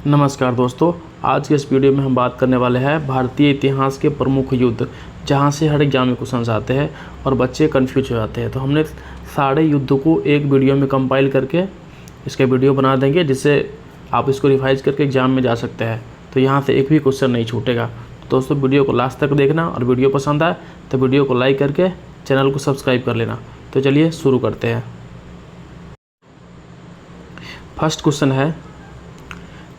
नमस्कार दोस्तों, आज के इस वीडियो में हम बात करने वाले हैं भारतीय इतिहास के प्रमुख युद्ध, जहां से हर एग्जाम में क्वेश्चन आते हैं और बच्चे कंफ्यूज हो जाते हैं। तो हमने सारे युद्धों को एक वीडियो में कंपाइल करके इसके वीडियो बना देंगे, जिससे आप इसको रिवाइज करके एग्जाम में जा सकते हैं। तो यहाँ से एक भी क्वेश्चन नहीं छूटेगा। दोस्तों, वीडियो को लास्ट तक देखना और वीडियो पसंद आए तो वीडियो को लाइक करके चैनल को सब्सक्राइब कर लेना। तो चलिए शुरू करते हैं। फर्स्ट क्वेश्चन है,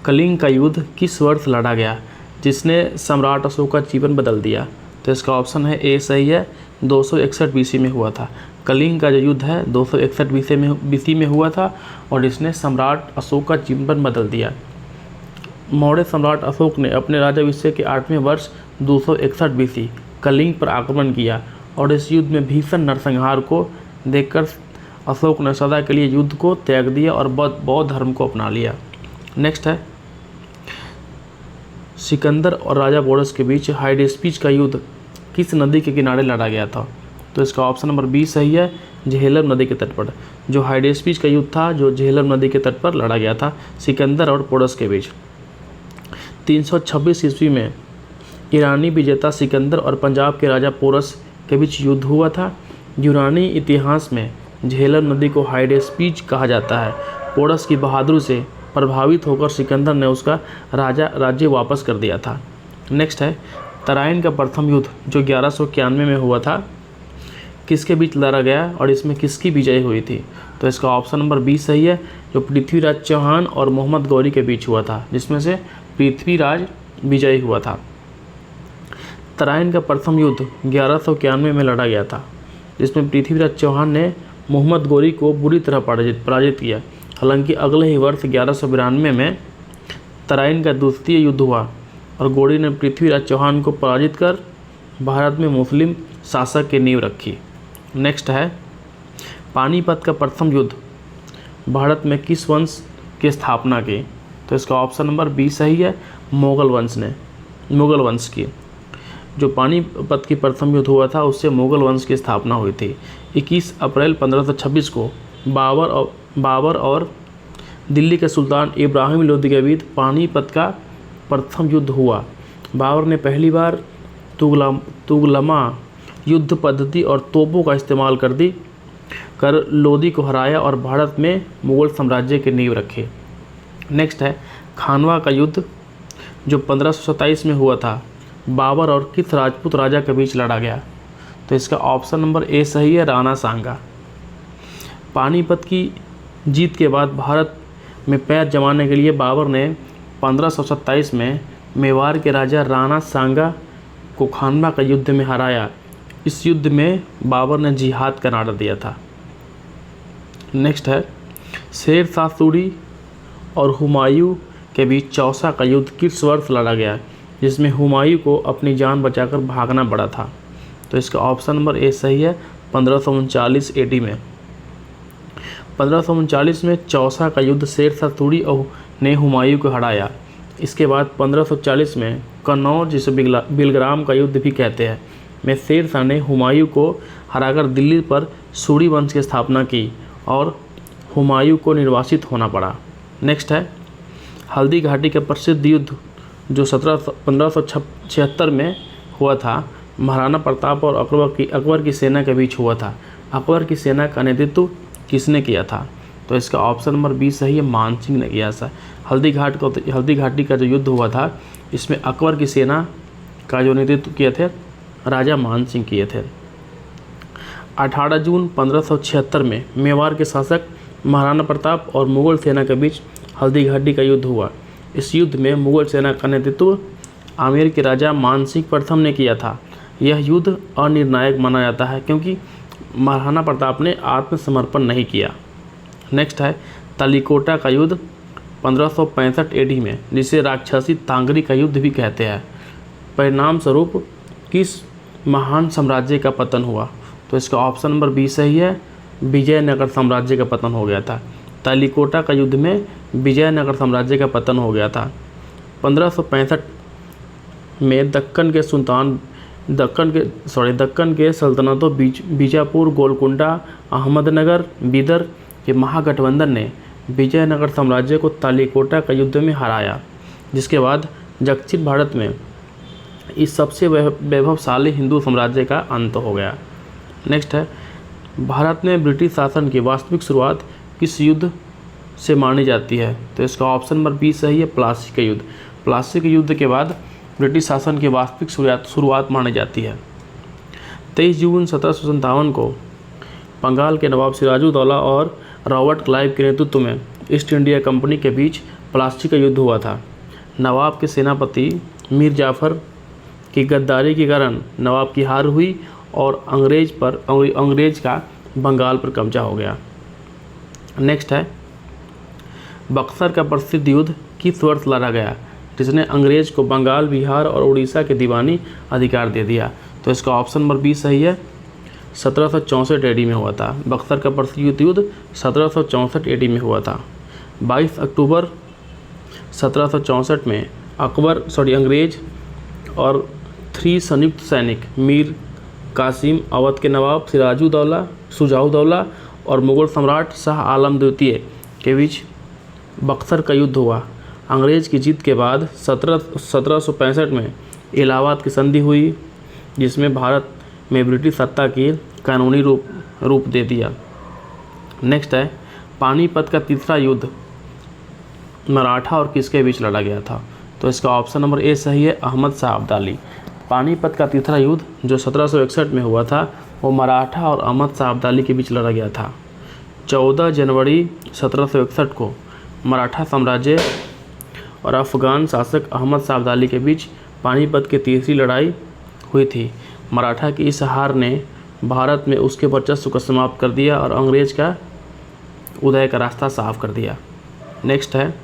कलिंग का युद्ध किस वर्ष लड़ा गया जिसने सम्राट अशोक का जीवन बदल दिया? तो इसका ऑप्शन है ए सही है, 261 बीसी में हुआ था। कलिंग का जो युद्ध है 261 बीसी में हुआ था और इसने सम्राट अशोक का जीवन बदल दिया। मौर्य सम्राट अशोक ने अपने राज्याभिषेक के 8वें वर्ष 261 बीसी कलिंग पर आक्रमण किया और इस युद्ध में भीषण नरसंहार को देखकर अशोक ने सदा के लिए युद्ध को त्याग दिया और बौद्ध धर्म को अपना लिया। नेक्स्ट है, सिकंदर और राजा पोरस के बीच हाइडेस्पिच का युद्ध किस नदी के किनारे लड़ा गया था? तो इसका ऑप्शन नंबर बी सही है, झेलम नदी के तट पर। जो हाइडेस्पिच का युद्ध था जो झेलम नदी के तट पर लड़ा गया था सिकंदर और पोरस के बीच। 326 ईस्वी में ईरानी विजेता सिकंदर और पंजाब के राजा पोरस के बीच युद्ध हुआ था। यूनानी इतिहास में झेलम नदी को हाइडेस्पिच कहा जाता है। पोरस की बहादुरी से प्रभावित होकर सिकंदर ने उसका राज्य वापस कर दिया था। नेक्स्ट है, तराइन का प्रथम युद्ध जो 1191 में हुआ था किसके बीच लड़ा गया और इसमें किसकी विजय हुई थी? तो इसका ऑप्शन नंबर बी सही है, जो पृथ्वीराज चौहान और मोहम्मद गौरी के बीच हुआ था, जिसमें से पृथ्वीराज विजयी हुआ था। तराइन का प्रथम युद्ध 1191 में लड़ा गया था, जिसमें पृथ्वीराज चौहान ने मोहम्मद गौरी को बुरी तरह पराजित किया। हालांकि अगले ही वर्ष 1192 में तराइन का द्वितीय युद्ध हुआ और गौरी ने पृथ्वीराज चौहान को पराजित कर भारत में मुस्लिम शासक की नींव रखी। नेक्स्ट है, पानीपत का प्रथम युद्ध भारत में किस वंश की स्थापना की? तो इसका ऑप्शन नंबर बी सही है, मुगल वंश की। जो पानीपत की प्रथम युद्ध हुआ था उससे मुगल वंश की स्थापना हुई थी। 21 अप्रैल 1526 को बाबर और दिल्ली के सुल्तान इब्राहिम लोदी के बीच पानीपत का प्रथम युद्ध हुआ। बाबर ने पहली बार तुगलमा युद्ध पद्धति और तोपों का इस्तेमाल कर लोदी को हराया और भारत में मुगल साम्राज्य की नींव रखी। नेक्स्ट है, खानवा का युद्ध जो 1527 में हुआ था बाबर और किस राजपूत राजा के बीच लड़ा गया? तो इसका ऑप्शन नंबर ए सही है, राणा सांगा। पानीपत की जीत के बाद भारत में पैर जमाने के लिए बाबर ने 1527 में मेवाड़ के राजा राणा सांगा को खानवा का युद्ध में हराया। इस युद्ध में बाबर ने जिहाद का नारा दिया था। नेक्स्ट है, शेर शाह सूरी और हुमायूं के बीच चौसा का युद्ध किस वर्ष लड़ा गया जिसमें हुमायूं को अपनी जान बचाकर भागना पड़ा था? तो इसका ऑप्शन नंबर ए सही है, 1539 AD में। 1539 में चौसा का युद्ध शेर शाह सूरी ने हुमायूं को हराया। इसके बाद 1540 में कन्नौज, जिसे बिलग्राम का युद्ध भी कहते हैं, में शेर शाह ने हुमायूं को हराकर दिल्ली पर सूरी वंश की स्थापना की और हुमायूं को निर्वासित होना पड़ा। नेक्स्ट है, हल्दी घाटी का प्रसिद्ध युद्ध जो 1576 में हुआ था महाराणा प्रताप और अकबर की सेना के बीच हुआ था। अकबर की सेना का नेतृत्व किसने किया था? तो इसका ऑप्शन नंबर बी सही है, मानसिंह ने किया था। हल्दी घाटी का जो युद्ध हुआ था इसमें अकबर की सेना का जो नेतृत्व किए थे राजा मानसिंह किए थे। 18 जून 1576 में मेवाड़ के शासक महाराणा प्रताप और मुगल सेना के बीच हल्दी घाटी का युद्ध हुआ। इस युद्ध में मुगल सेना का नेतृत्व आमेर के राजा मानसिंह प्रथम ने किया था। यह युद्ध अनिर्णायक माना जाता है क्योंकि महाराणा प्रताप ने आत्मसमर्पण नहीं किया। नेक्स्ट है, तलिकोटा का युद्ध 1565 AD में, जिसे राक्षसी तांगरी का युद्ध भी कहते हैं, परिणाम स्वरूप किस महान साम्राज्य का पतन हुआ? तो इसका ऑप्शन नंबर बी सही है, विजयनगर साम्राज्य का पतन हो गया था। तलिकोटा का युद्ध में विजयनगर साम्राज्य का पतन हो गया था। 1565 में दक्कन के सल्तनतों बीजापुर, गोलकुंडा, अहमदनगर, बीदर के महागठबंधन ने विजयनगर साम्राज्य को तालीकोटा का युद्ध में हराया। जिसके बाद दक्षिण भारत में इस सबसे वैभवशाली हिंदू साम्राज्य का अंत हो गया। नेक्स्ट है, भारत में ब्रिटिश शासन की वास्तविक शुरुआत किस युद्ध से मानी जाती है? तो इसका ऑप्शन नंबर बी सही है, प्लासी का युद्ध। प्लासी के युद्ध के बाद ब्रिटिश शासन की वास्तविक शुरुआत मानी जाती है। 23 जून 1757 को बंगाल के नवाब सिराजुद्दौला और रॉबर्ट क्लाइव के नेतृत्व में ईस्ट इंडिया कंपनी के बीच प्लासी का युद्ध हुआ था। नवाब के सेनापति मीर जाफर की गद्दारी के कारण नवाब की हार हुई और अंग्रेज का बंगाल पर कब्जा हो गया। नेक्स्ट है, बक्सर का प्रसिद्ध युद्ध किस वर्ष लड़ा गया जिसने अंग्रेज को बंगाल, बिहार और उड़ीसा के दीवानी अधिकार दे दिया? तो इसका ऑप्शन नंबर बी सही है, 1764 एडी में हुआ था। बक्सर का प्रसिद्ध युद्ध 1764 एडी में हुआ था। 22 अक्टूबर 1764 में अंग्रेज और 3 संयुक्त सैनिक मीर कासिम, अवध के नवाब शुजाउद्दौला और मुगल सम्राट शाह आलम द्वितीय के बीच बक्सर का युद्ध हुआ। अंग्रेज की जीत के बाद 1765 में इलाहाबाद की संधि हुई, जिसमें भारत में ब्रिटिश सत्ता की कानूनी रूप दे दिया। नेक्स्ट है, पानीपत का तीसरा युद्ध मराठा और किसके बीच लड़ा गया था? तो इसका ऑप्शन नंबर ए सही है, अहमद शाह अब्दाली। पानीपत का तीसरा युद्ध जो 1761 में हुआ था वो मराठा और अहमद शाह अब्दाली के बीच लड़ा गया था। 14 जनवरी 1761 को मराठा साम्राज्य और अफगान शासक अहमद शाह अब्दाली के बीच पानीपत की तीसरी लड़ाई हुई थी। मराठा की इस हार ने भारत में उसके वर्चस्व को समाप्त कर दिया और अंग्रेज का उदय का रास्ता साफ कर दिया। नेक्स्ट है,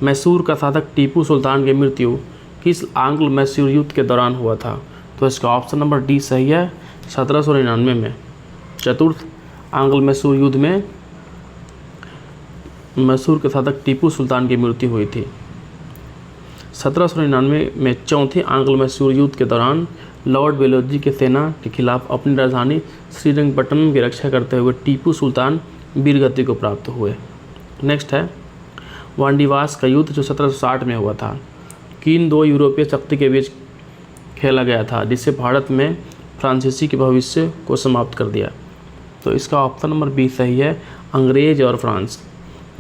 मैसूर का शासक टीपू सुल्तान की मृत्यु किस आंग्ल मैसूर युद्ध के दौरान हुआ था? तो इसका ऑप्शन नंबर डी सही है, 1799 में। चतुर्थ आंग्ल मैसूर युद्ध में मैसूर के शासक टीपू सुल्तान की मृत्यु हुई थी। 1799 में चौथे आंग्ल मैसूर युद्ध के दौरान लॉर्ड वेलोजी की सेना के खिलाफ अपनी राजधानी श्रीरंगपट्टनम की रक्षा करते हुए टीपू सुल्तान वीरगति को प्राप्त हुए। नेक्स्ट है, वांडीवास का युद्ध जो 1760 में हुआ था किन 2 यूरोपीय शक्ति के बीच खेला गया था जिससे भारत में फ्रांसीसी के भविष्य को समाप्त कर दिया? तो इसका ऑप्शन नंबर बी सही है, अंग्रेज और फ्रांस।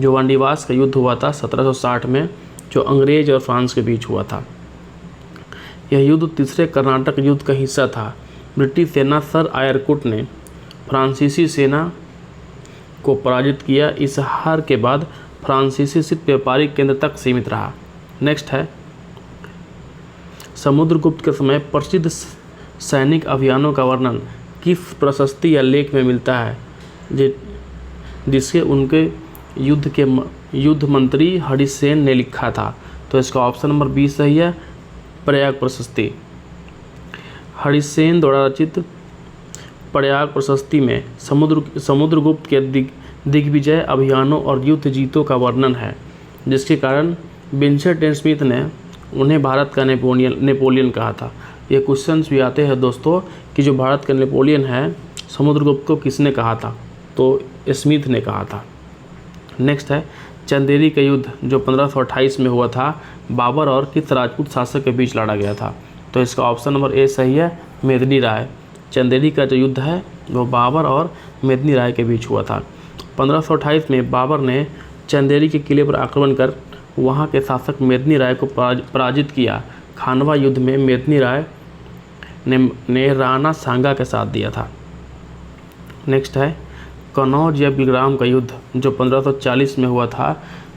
जो वांडीवास का युद्ध हुआ था 1760 में, जो अंग्रेज और फ्रांस के बीच हुआ था। यह युद्ध तीसरे कर्नाटक युद्ध का हिस्सा था। ब्रिटिश सेना सर आयरकुट ने फ्रांसीसी सेना को पराजित किया। इस हार के बाद फ्रांसीसी सिर्फ व्यापारिक केंद्र तक सीमित रहा। नेक्स्ट है, समुद्रगुप्त के समय प्रसिद्ध सैनिक अभियानों का वर्णन किस प्रशस्ति या लेख में मिलता है जिसके उनके युद्ध मंत्री हरिसेन ने लिखा था? तो इसका ऑप्शन नंबर बी सही है, प्रयाग प्रशस्ति। हरिसेन द्वारा रचित प्रयाग प्रशस्ति में समुद्रगुप्त के दिग्विजय अभियानों और युद्ध जीतों का वर्णन है, जिसके कारण विंसेंट स्मिथ ने उन्हें भारत का नेपोलियन कहा था। ये क्वेश्चंस भी आते हैं दोस्तों कि जो भारत का नेपोलियन है समुद्रगुप्त को किसने कहा था? तो स्मिथ ने कहा था। नेक्स्ट है, चंदेरी का युद्ध जो 1528 में हुआ था बाबर और किस राजपूत शासक के बीच लड़ा गया था? तो इसका ऑप्शन नंबर ए सही है, मेदिनी राय। चंदेरी का जो युद्ध है वो बाबर और मेदिनी राय के बीच हुआ था। 1528 में बाबर ने चंदेरी के किले पर आक्रमण कर वहां के शासक मेदिनी राय को पराजित किया। खानवा युद्ध में मेदिनी राय ने राणा सांगा के साथ दिया था। नेक्स्ट है, कनौज या बिलग्राम का युद्ध जो 1540 में हुआ था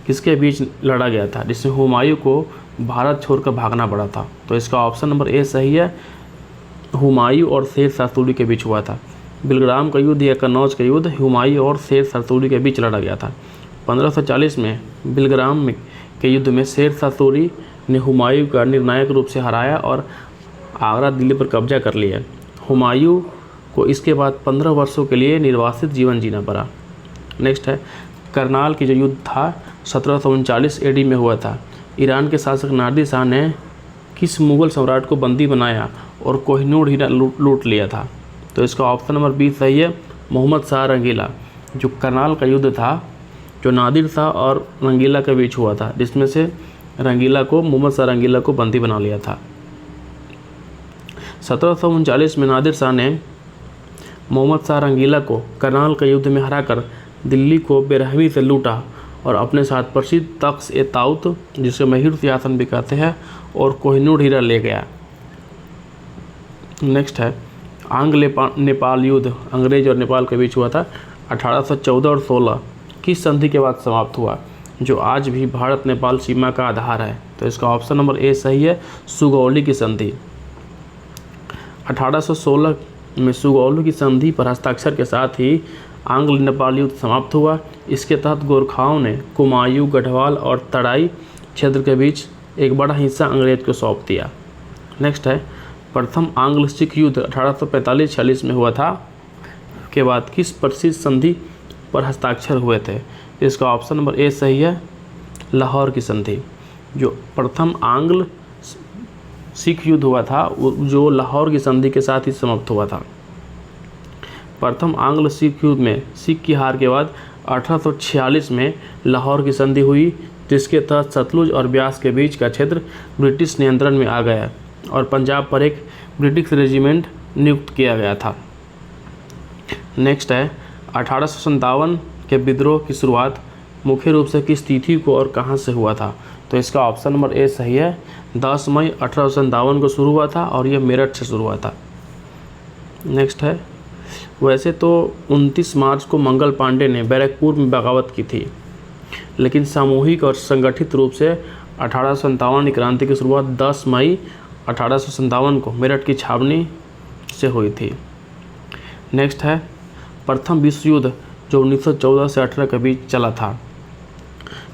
किसके बीच लड़ा गया था जिसमें हुमायूं को भारत छोड़कर भागना पड़ा था? तो इसका ऑप्शन नंबर ए सही है, हुमायूं और शेर शाह सूरी के बीच हुआ था। बिलग्राम का युद्ध या कन्नौज का युद्ध हुमायूं और शेर शाह सूरी के बीच लड़ा गया था। 1540 में बिलग्राम के युद्ध में शेर शाह सूरी ने हुमायूं का निर्णायक रूप से हराया और आगरा दिल्ली पर कब्जा कर लिया। हुमायूं को इसके बाद 15 वर्षों के लिए निर्वासित जीवन जीना पड़ा। नेक्स्ट है, करनाल की जो युद्ध था 1739 एडी में हुआ था। ईरान के शासक नादिर शाह ने किस मुगल सम्राट को बंदी बनाया और कोहिनूर हीरा लूट लिया था? तो इसका ऑप्शन नंबर बी सही है, मोहम्मद शाह रंगीला। जो करनाल का युद्ध था जो नादिर शाह और रंगीला के बीच हुआ था, जिसमें से मोहम्मद शाह रंगीला को बंदी बना लिया था। 1739 में नादिर शाह ने मोहम्मद शाह रंगीला को करनाल के युद्ध में हराकर दिल्ली को बेरहमी से लूटा और अपने साथ प्रसिद्ध तख्त-ए-ताउत, जिसे महीर सिंहासन भी कहते हैं, और कोहिनूर हीरा ले गया। नेक्स्ट है आंग्ल नेपाल युद्ध, अंग्रेज और नेपाल के बीच हुआ था। 1814 और 16 किस संधि के बाद समाप्त हुआ, जो आज भी भारत नेपाल सीमा का आधार है? तो इसका ऑप्शन नंबर ए सही है, सुगौली की संधि। 1816 में सुगौली की संधि पर हस्ताक्षर के साथ ही आंग्ल नेपाल युद्ध समाप्त हुआ। इसके तहत गोरखाओं ने कुमायूं, गढ़वाल और तराई क्षेत्र के बीच एक बड़ा हिस्सा अंग्रेज को सौंप दिया। नेक्स्ट है प्रथम आंग्ल सिख युद्ध 1845-46 में हुआ था के बाद किस प्रसिद्ध संधि पर हस्ताक्षर हुए थे? इसका ऑप्शन नंबर ए सही है, लाहौर की संधि। जो प्रथम आंग्ल सिख युद्ध हुआ था जो लाहौर की संधि के साथ ही समाप्त हुआ था। प्रथम आंग्ल सिख युद्ध में सिख की हार के बाद 1846 में लाहौर की संधि हुई, जिसके तहत सतलुज और ब्यास के बीच का क्षेत्र ब्रिटिश नियंत्रण में आ गया और पंजाब पर एक ब्रिटिश रेजिमेंट नियुक्त किया गया था। नेक्स्ट है 1857 के विद्रोह की शुरुआत मुख्य रूप से किस तिथि को और कहां से हुआ था? तो इसका ऑप्शन नंबर ए सही है, 10 मई 1857 को शुरू हुआ था और यह मेरठ से शुरू हुआ था। नेक्स्ट है वैसे तो 29 मार्च को मंगल पांडे ने बैरकपुर में बगावत की थी, लेकिन सामूहिक और संगठित रूप से 1857 की क्रांति की शुरुआत 10 मई 1857 को मेरठ की छावनी से हुई थी। नेक्स्ट है प्रथम विश्व युद्ध जो 1914 से 18 के बीच चला था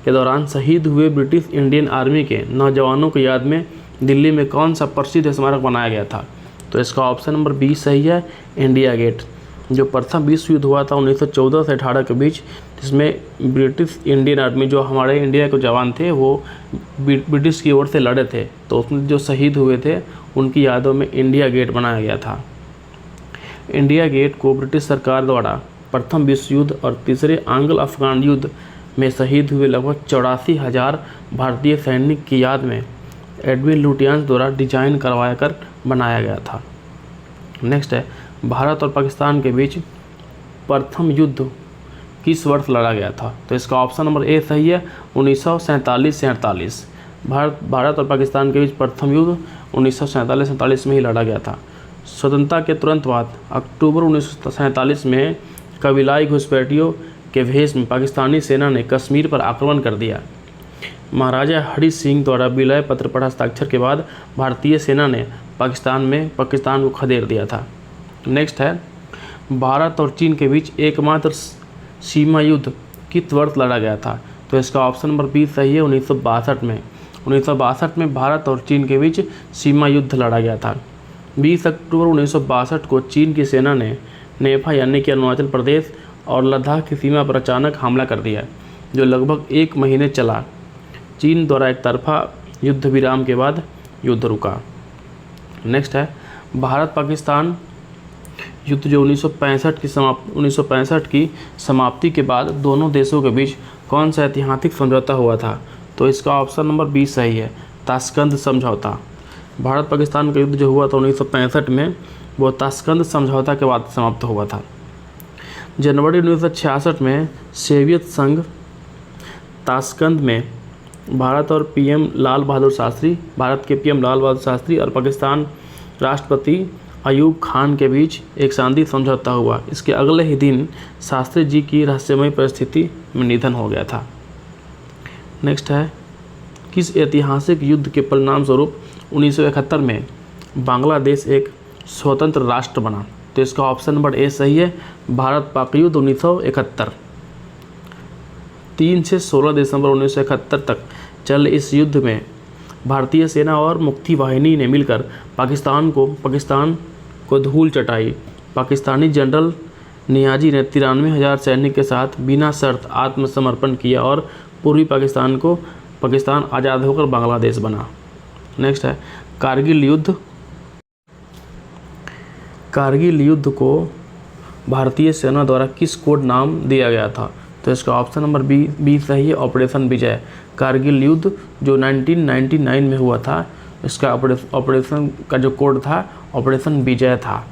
के दौरान शहीद हुए ब्रिटिश इंडियन आर्मी के नौजवानों की याद में दिल्ली में कौन सा प्रसिद्ध स्मारक बनाया गया था? तो इसका ऑप्शन नंबर बी सही है, इंडिया गेट। जो प्रथम विश्व युद्ध हुआ था 1914 से 18 के बीच, जिसमें ब्रिटिश इंडियन आर्मी जो हमारे इंडिया के जवान थे वो ब्रिटिश की ओर से लड़े थे, तो उसमें जो शहीद हुए थे उनकी यादों में इंडिया गेट बनाया गया था। इंडिया गेट को ब्रिटिश सरकार द्वारा प्रथम विश्व युद्ध और तीसरे आंग्ल अफगान युद्ध में शहीद हुए लगभग 84,000 भारतीय सैनिक की याद में एडविन लुटियंस द्वारा डिजाइन करवाया कर बनाया गया था। नेक्स्ट है भारत और पाकिस्तान के बीच प्रथम युद्ध किस वर्ष लड़ा गया था? तो इसका ऑप्शन नंबर ए सही है, 1947 से 48। भारत और पाकिस्तान के बीच प्रथम युद्ध 1947-47 में ही लड़ा गया था। स्वतंत्रता के तुरंत बाद अक्टूबर 1947 में कबीलाई घुसपैठियों के भेष में पाकिस्तानी सेना ने कश्मीर पर आक्रमण कर दिया। महाराजा हरि सिंह द्वारा विलय पत्र पर हस्ताक्षर के बाद भारतीय सेना ने पाकिस्तान को खदेड़ दिया था। नेक्स्ट है भारत और चीन के बीच एकमात्र सीमा युद्ध किस वर्ष लड़ा गया था? तो इसका ऑप्शन नंबर बी सही है, 1962 में। 1962 में भारत और चीन के बीच सीमा युद्ध लड़ा गया था। 20 अक्टूबर 1962 को चीन की सेना ने नेफा यानी कि अरुणाचल प्रदेश और लद्दाख की सीमा पर अचानक हमला कर दिया, जो लगभग 1 महीने चला। चीन द्वारा एक तरफा युद्ध विराम के बाद युद्ध रुका। नेक्स्ट है भारत पाकिस्तान युद्ध जो 1965 की समाप्ति के बाद दोनों देशों के बीच कौन सा ऐतिहासिक समझौता हुआ था? तो इसका ऑप्शन नंबर बी सही है, ताशकंद समझौता। भारत पाकिस्तान का युद्ध जो हुआ था 1965 में, वो ताशकंद समझौता के बाद समाप्त हुआ था। जनवरी 1966 में सोवियत संघ ताशकंद में भारत के पीएम लाल बहादुर शास्त्री और पाकिस्तान राष्ट्रपति अयूब खान के बीच एक शांति समझौता हुआ। इसके अगले ही दिन शास्त्री जी की रहस्यमय परिस्थिति में निधन हो गया था। नेक्स्ट है किस ऐतिहासिक युद्ध के परिणाम स्वरूप 1971 में बांग्लादेश एक स्वतंत्र राष्ट्र बना? तो इसका ऑप्शन नंबर ए सही है, भारत पाक युद्ध 1971। 3 से 16 दिसंबर 1971 तक चले इस युद्ध में भारतीय सेना और मुक्ति वाहिनी ने मिलकर पाकिस्तान को धूल चटाई। पाकिस्तानी जनरल नियाजी ने 93,000 सैनिक के साथ बिना शर्त आत्मसमर्पण किया और पूर्वी पाकिस्तान आज़ाद होकर बांग्लादेश बना। नेक्स्ट है कारगिल युद्ध को भारतीय सेना द्वारा किस कोड नाम दिया गया था? तो इसका ऑप्शन नंबर बी सही है, ऑपरेशन विजय। कारगिल युद्ध जो 1999 में हुआ था, इसका ऑपरेशन का जो कोड था ऑपरेशन विजय था।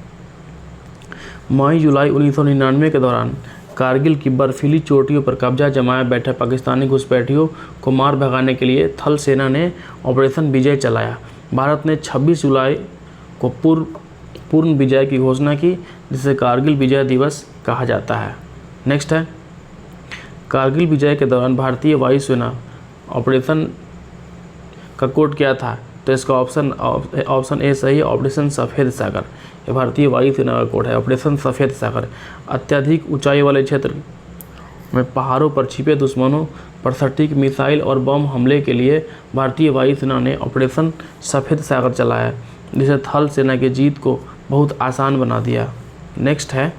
मई जुलाई 1999 के दौरान कारगिल की बर्फीली चोटियों पर कब्जा जमाए बैठे पाकिस्तानी घुसपैठियों को मार भगाने के लिए थल सेना ने ऑपरेशन विजय चलाया। भारत ने 26 जुलाई को पूर्ण विजय की घोषणा की, जिसे कारगिल विजय दिवस कहा जाता है। नेक्स्ट है, कारगिल विजय के दौरान भारतीय वायुसेना ऑपरेशन का कोड क्या था? तो इसका ऑप्शन ए सही है, ऑपरेशन सफ़ेद सागर। ये भारतीय वायुसेना का कोड है, ऑपरेशन सफ़ेद सागर। अत्यधिक ऊंचाई वाले क्षेत्र में पहाड़ों पर छिपे दुश्मनों पर सटीक मिसाइल और बम हमले के लिए भारतीय वायुसेना ने ऑपरेशन सफ़ेद सागर चलाया, जिसे थल सेना की जीत को बहुत आसान बना दिया। नेक्स्ट है,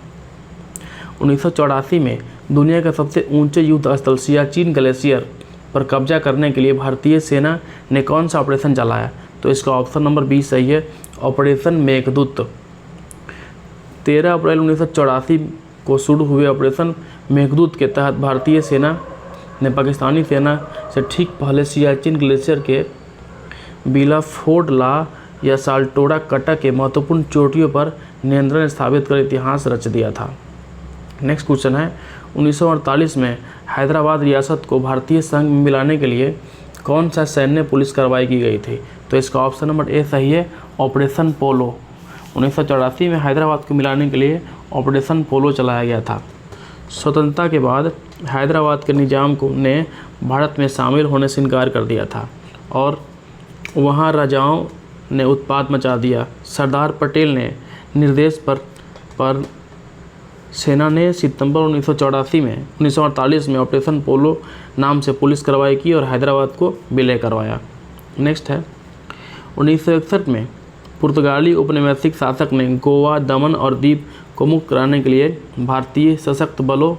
1984 में दुनिया के सबसे ऊंचे युद्ध स्थल सियाचिन ग्लेशियर पर कब्जा करने के लिए भारतीय सेना ने कौन सा ऑपरेशन चलाया? तो इसका ऑप्शन नंबर बी सही है, ऑपरेशन मेघदूत। 13 अप्रैल 1984 को शुरू हुए ऑपरेशन मेघदूत के तहत भारतीय सेना ने पाकिस्तानी सेना से ठीक पहले सियाचिन ग्लेशियर के बिलाफोर्ड ला या साल्टोरा कटा के महत्वपूर्ण चोटियों पर नियंत्रण स्थापित कर इतिहास रच दिया था। नेक्स्ट क्वेश्चन है, 1948 में हैदराबाद रियासत को भारतीय संघ में मिलाने के लिए कौन सा सैन्य पुलिस कार्रवाई की गई थी? तो इसका ऑप्शन नंबर ए सही है, ऑपरेशन पोलो। 1984 में हैदराबाद को मिलाने के लिए ऑपरेशन पोलो चलाया गया था। स्वतंत्रता के बाद हैदराबाद के निजाम ने भारत में शामिल होने से इनकार कर दिया था और वहाँ राजाओं ने उत्पात मचा दिया। सरदार पटेल ने निर्देश पर सेना ने सितंबर 1948 में ऑपरेशन पोलो नाम से पुलिस कार्रवाई की और हैदराबाद को विलय करवाया। नेक्स्ट है, 1961 में पुर्तगाली उपनिवेशिक शासक ने गोवा, दमन और दीव को मुक्त कराने के लिए भारतीय सशस्त्र बलों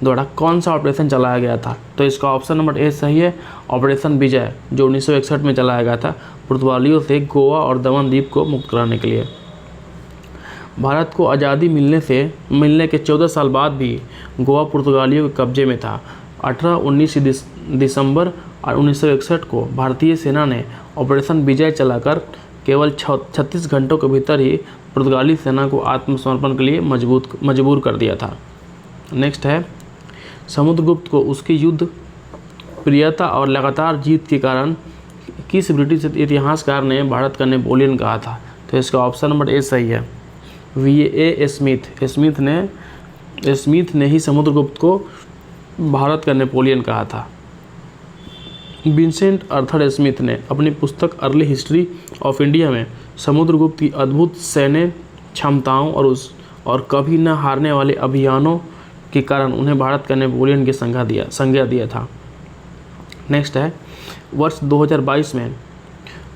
द्वारा कौन सा ऑपरेशन चलाया गया था? तो इसका ऑप्शन नंबर ए सही है, ऑपरेशन विजय, जो 1961 में चलाया गया था पुर्तगालियों से गोवा और दमन द्वीप को मुक्त कराने के लिए। भारत को आज़ादी मिलने के 14 साल बाद भी गोवा पुर्तगालियों के कब्जे में था। 18-19 दिसंबर 1961 को भारतीय सेना ने ऑपरेशन विजय चलाकर केवल 36 घंटों के भीतर ही पुर्तगाली सेना को आत्मसमर्पण के लिए मजबूर कर दिया था। नेक्स्ट है, समुद्रगुप्त को उसकी युद्ध प्रियता और लगातार जीत के कारण किस ब्रिटिश इतिहासकार ने भारत का नेपोलियन कहा था? तो इसका ऑप्शन नंबर ए सही है, V.A. स्मिथ ने ही समुद्रगुप्त को भारत का नेपोलियन कहा था। विंसेंट आर्थर स्मिथ ने अपनी पुस्तक अर्ली हिस्ट्री ऑफ इंडिया में समुद्रगुप्त की अद्भुत सैन्य क्षमताओं और कभी न हारने वाले अभियानों के कारण उन्हें भारत का नेपोलियन की संज्ञा दिया था। नेक्स्ट है, वर्ष 2022 में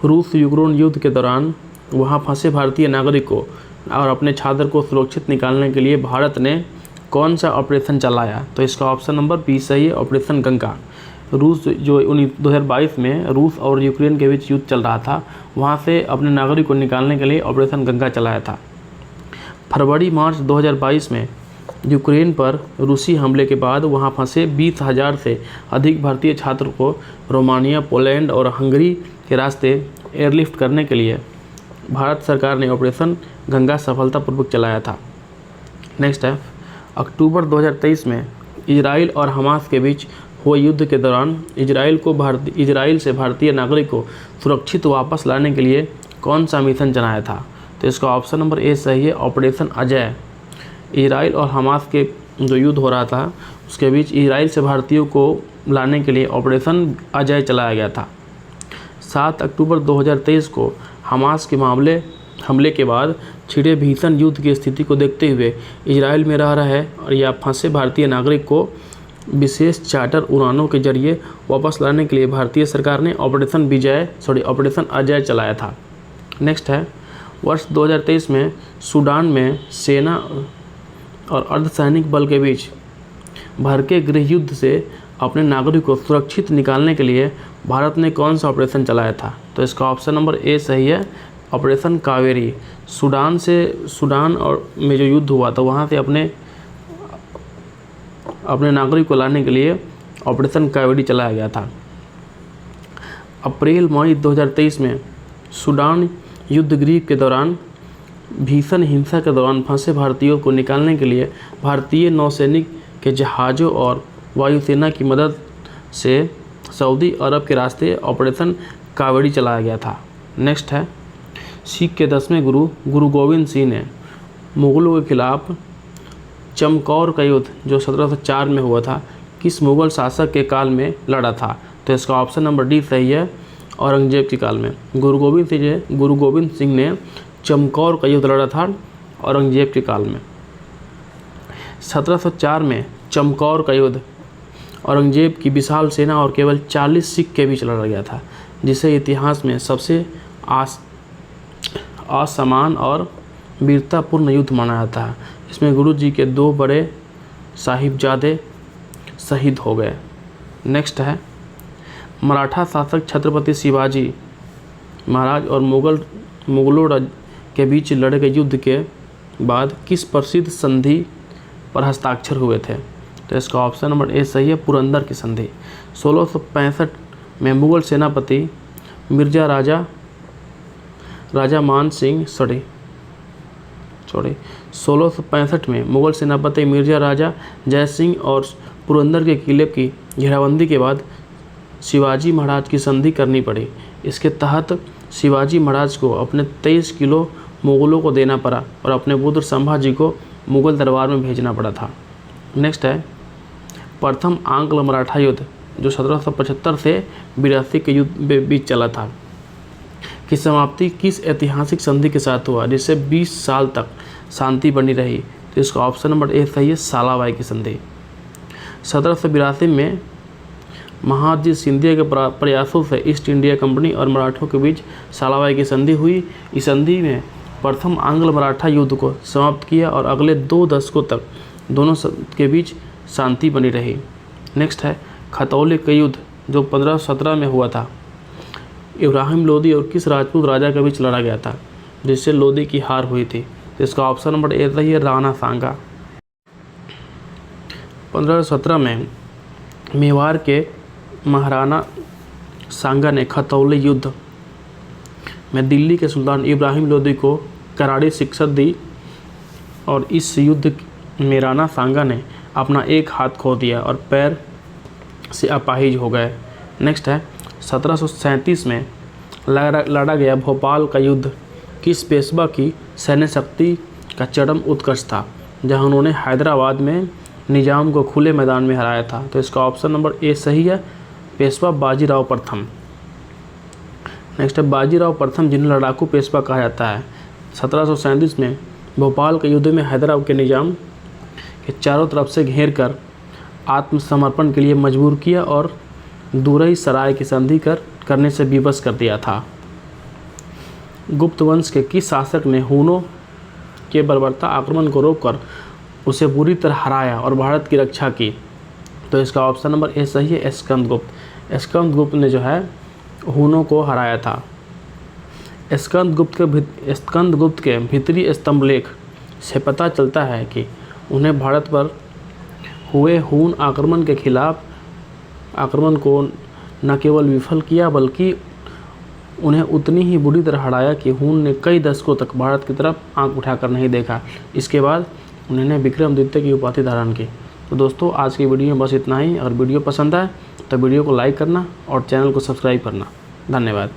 रूस यूक्रेन युद्ध के दौरान वहां फंसे भारतीय नागरिकों और अपने छात्र को सुरक्षित निकालने के लिए भारत ने कौन सा ऑपरेशन चलाया? तो इसका ऑप्शन नंबर बी सही है, ऑपरेशन गंगा। रूस जो 2022 में रूस और यूक्रेन के बीच युद्ध चल रहा था, वहां से अपने नागरिक को निकालने के लिए ऑपरेशन गंगा चलाया था। फरवरी-मार्च 2022 में यूक्रेन पर रूसी हमले के बाद वहां फंसे 20,000 से अधिक भारतीय छात्र को रोमानिया, पोलैंड और हंगरी के रास्ते एयरलिफ्ट करने के लिए भारत सरकार ने ऑपरेशन गंगा सफलतापूर्वक चलाया था। नेक्स्ट है, अक्टूबर 2023 में इजराइल और हमास के बीच हुए युद्ध के दौरान इजराइल से भारतीय नागरिक को सुरक्षित वापस लाने के लिए कौन सा मिशन चलाया था? तो इसका ऑप्शन नंबर ए सही है, ऑपरेशन अजय। इजराइल और हमास के जो युद्ध हो रहा था उसके बीच इजराइल से भारतीयों को लाने के लिए ऑपरेशन अजय चलाया गया था। 7 अक्टूबर 2023 को हमास के हमले के बाद छिड़े भीषण युद्ध की स्थिति को देखते हुए इजराइल में रह रहे और या फंसे भारतीय नागरिक को विशेष चार्टर उड़ानों के जरिए वापस लाने के लिए भारतीय सरकार ने ऑपरेशन अजय चलाया था। नेक्स्ट है, वर्ष 2023 में सूडान में सेना और अर्धसैनिक बल के बीच भड़के गृह युद्ध से अपने नागरिक को सुरक्षित निकालने के लिए भारत ने कौन सा ऑपरेशन चलाया था? तो इसका ऑप्शन नंबर ए सही है, ऑपरेशन कावेरी। सूडान और में जो युद्ध हुआ था वहाँ से अपने नागरिक को लाने के लिए ऑपरेशन कावेरी चलाया गया था। अप्रैल मई 2023 में सूडान युद्ध गृह के दौरान भीषण हिंसा के दौरान फंसे भारतीयों को निकालने के लिए भारतीय नौसैनिक के जहाज़ों और वायुसेना की मदद से सऊदी अरब के रास्ते ऑपरेशन कावेरी चलाया गया था। नेक्स्ट है, सिख के 10वें गुरु गुरु गोविंद सिंह ने मुग़लों के खिलाफ चमकौर का युद्ध जो 1704 में हुआ था किस मुग़ल शासक के काल में लड़ा था? तो इसका ऑप्शन नंबर डी सही है, औरंगजेब के काल में। गुरु गोविंद सिंह ने चमकौर का युद्ध लड़ा था औरंगजेब के काल में। 1704 में चमकौर का युद्ध औरंगजेब की विशाल सेना और केवल 40 सिख के बीच लड़ा गया था, जिसे इतिहास में सबसे असमान और वीरतापूर्ण युद्ध माना जाता है। इसमें गुरु जी के 2 बड़े साहिबजादे शहीद हो गए। नेक्स्ट है, मराठा शासक छत्रपति शिवाजी महाराज और मुगलों के बीच लड़े गए युद्ध के बाद किस प्रसिद्ध संधि पर हस्ताक्षर हुए थे? तो इसका ऑप्शन नंबर ए सही है, पुरंदर की संधि। 1665 में मुगल सेनापति मिर्जा राजा मान सिंह 1665 में मुगल सेनापति मिर्जा राजा जय सिंह और पुरंदर के किले की घेराबंदी के बाद शिवाजी महाराज की संधि करनी पड़ी। इसके तहत शिवाजी महाराज को अपने 23 किलो मुगलों को देना पड़ा और अपने पुत्र संभाजी को मुगल दरबार में भेजना पड़ा था। नेक्स्ट है, प्रथम आंग्ल मराठा युद्ध जो 1775 से 82 के युद्ध के बीच चला था की समाप्ति किस ऐतिहासिक संधि के साथ हुआ जिससे 20 साल तक शांति बनी रही? तो इसका ऑप्शन नंबर ए सही है, सालाबाई की संधि। 1782 में महादजी सिंधिया के प्रयासों से ईस्ट इंडिया कंपनी और मराठों के बीच सालाबाई की संधि हुई। इस संधि में प्रथम आंग्ल मराठा युद्ध को समाप्त किया और अगले 2 दशकों तक दोनों के बीच शांति बनी रही। नेक्स्ट है, खतौली का युद्ध जो 1517 में हुआ था इब्राहिम लोदी और किस राजपूत राजा के बीच लड़ा गया था जिससे लोदी की हार हुई थी? तो इसका ऑप्शन नंबर ए सही है, राणा सांगा। 1517 में मेवाड़ के महाराणा सांगा ने खतौली युद्ध में दिल्ली के सुल्तान इब्राहिम लोदी को करारी शिकस्त दी और इस युद्ध में राणा सांगा ने अपना एक हाथ खो दिया और पैर से अपाहिज हो गए। नेक्स्ट है, 1737 में लड़ा गया भोपाल का युद्ध किस पेशवा की सैन्य शक्ति का चरम उत्कर्ष था जहां उन्होंने हैदराबाद में निजाम को खुले मैदान में हराया था? तो इसका ऑप्शन नंबर ए सही है, पेशवा बाजीराव प्रथम। नेक्स्ट है, बाजीराव प्रथम जिन्हें लड़ाकू पेशवा कहा जाता है 1737 में भोपाल के युद्ध में हैदराबाद के निजाम के चारों तरफ से घेर कर आत्मसमर्पण के लिए मजबूर किया और दूरई सराय की संधि करने से विवश कर दिया था। गुप्त वंश के किस शासक ने हूनों के बर्बरता आक्रमण को रोककर उसे बुरी तरह हराया और भारत की रक्षा की? तो इसका ऑप्शन नंबर ए सही है, स्कंदगुप्त ने जो है हूनों को हराया था। स्कंदगुप्त के भीतरी स्तंभलेख से पता चलता है कि उन्हें भारत पर हुए हून आक्रमण के खिलाफ आक्रमण को न केवल विफल किया बल्कि उन्हें उतनी ही बुरी तरह हराया कि हून ने कई दशकों तक भारत की तरफ आंख उठाकर नहीं देखा। इसके बाद उन्होंने विक्रमादित्य की उपाधि धारण की। तो दोस्तों आज की वीडियो में बस इतना ही। अगर वीडियो पसंद आए तो वीडियो को लाइक करना और चैनल को सब्सक्राइब करना। धन्यवाद।